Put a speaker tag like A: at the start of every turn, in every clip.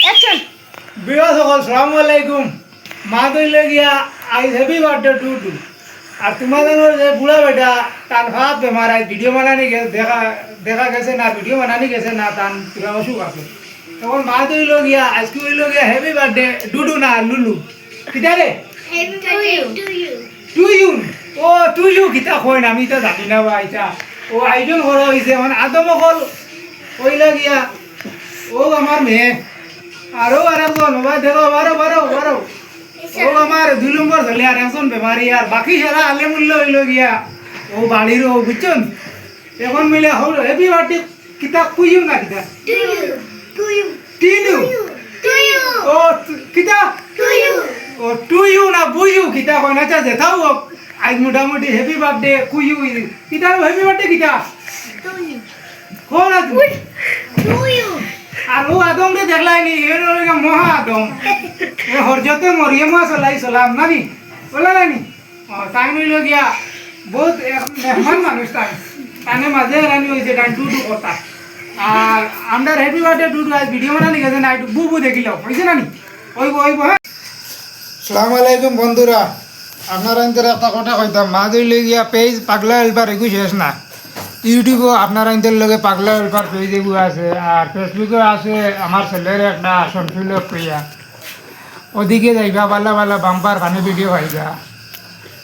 A: Action.
B: বিয়া সকল সালামু আলাইকুম। মা দইলে গিয়া আইজ হ্যাপি বার্থডে টু টু। আর তোমাদের যে বুড়া বেটা তার ভাত বেমার আজ ভিডিও বানানি দেখা গেছে না, ভিডিও বানানি গেছে না, তার পুরা অসুখ আছে। তখন মা দইল গিয়া আজকে হইল গিয়া হ্যাপি বার্থডে ডুডু না লুলু কিতা রে
A: Happy birthday to you.
B: To you. ও টু ইউ কিতা কই না, আমি তো জানি না বা এটা ও আয়োজন করা হয়েছে মানে আদম অকল হইল গিয়া ও আমার মেয়ে আরো আরেকজন ভাই দেখো বারো বারো বারো ও আমার 2 নম্বর ছেলে আর একজন বেমারি আর বাকি সারা আলে মূল্য হইল গিয়া ও বাড়ির ও বুঝছেন এখন মিলে হল হ্যাপি বার্থডে কিতা কুইউ না কিতা
A: To you. To you.
B: Tinu
A: To you.
B: ও কিতা
A: To you.
B: ও টু ইউ না বুইউ কিতা কয় না চাচা থাও আজ মোটামুটি হ্যাপি বার্থডে কুইউ কিতা হ্যাপি বার্থডে কিতা
A: To you.
B: কোন না তুমি
A: To you.
B: আর ও আদম রে দেখলাই নি এর লগে মহা আদম এ হরজতে মরিয়মা চলাই চলাম নানি বলা নানি তাই নইল গিয়া বহুত মেহমান মানুষ তানে মাঝে রানি হয়েছে টাইম টু টু কথা আর আমরা হ্যাপি বার্থডে টু টু আজ ভিডিও বানানি গেছে না একটু বুবু দেখিল হয়েছে নানি ওইব ওইব হ্যাঁ। সালামু আলাইকুম বন্ধুরা, আপনারা ইন্টার একটা কথা কইতাম মা দইলে গিয়া পেজ পাগলা হেল্পার এগু শেষ না। ইউটিউবও আপনারা ইন্টার লগে পাগলা হেল্পার পেজ এগু আছে আর ফেসবুকে আছে আমার ছেলের একটা সন্তুলক কইয়া ওদিকে যাইবা বালা বালা বাম্পার ফানি ভিডিও পাইবা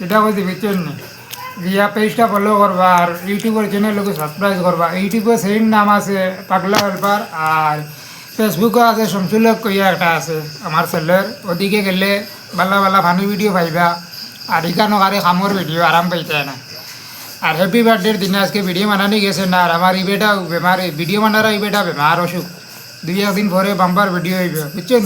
B: এটা কইতে বুঝছেন নি গিয়া পেজটা ফলো করবা আর ইউটিউবের চ্যানেলকে সাবস্ক্রাইব করবা। ইউটিউবে সেই নাম আছে পাগলা হেল্পার আর ফেসবুকে আছে সন্তুলক কইয়া একটা আছে আমার ছেলের ওদিকে গেলে বালা বালা ফানি ভিডিও পাইবা আর এখানো আরে খামর ভিডিও আরাম পাইতে না। আর হ্যাপি বার্থডের দিনে আজকে ভিডিও বানানি গেছে না আর আমার ইবেটা বেমার ভিডিও বানারা ইবেটা বেমার অসুখ 2-1 দিন পরে বাম্পার ভিডিও হইবে বুঝছেন।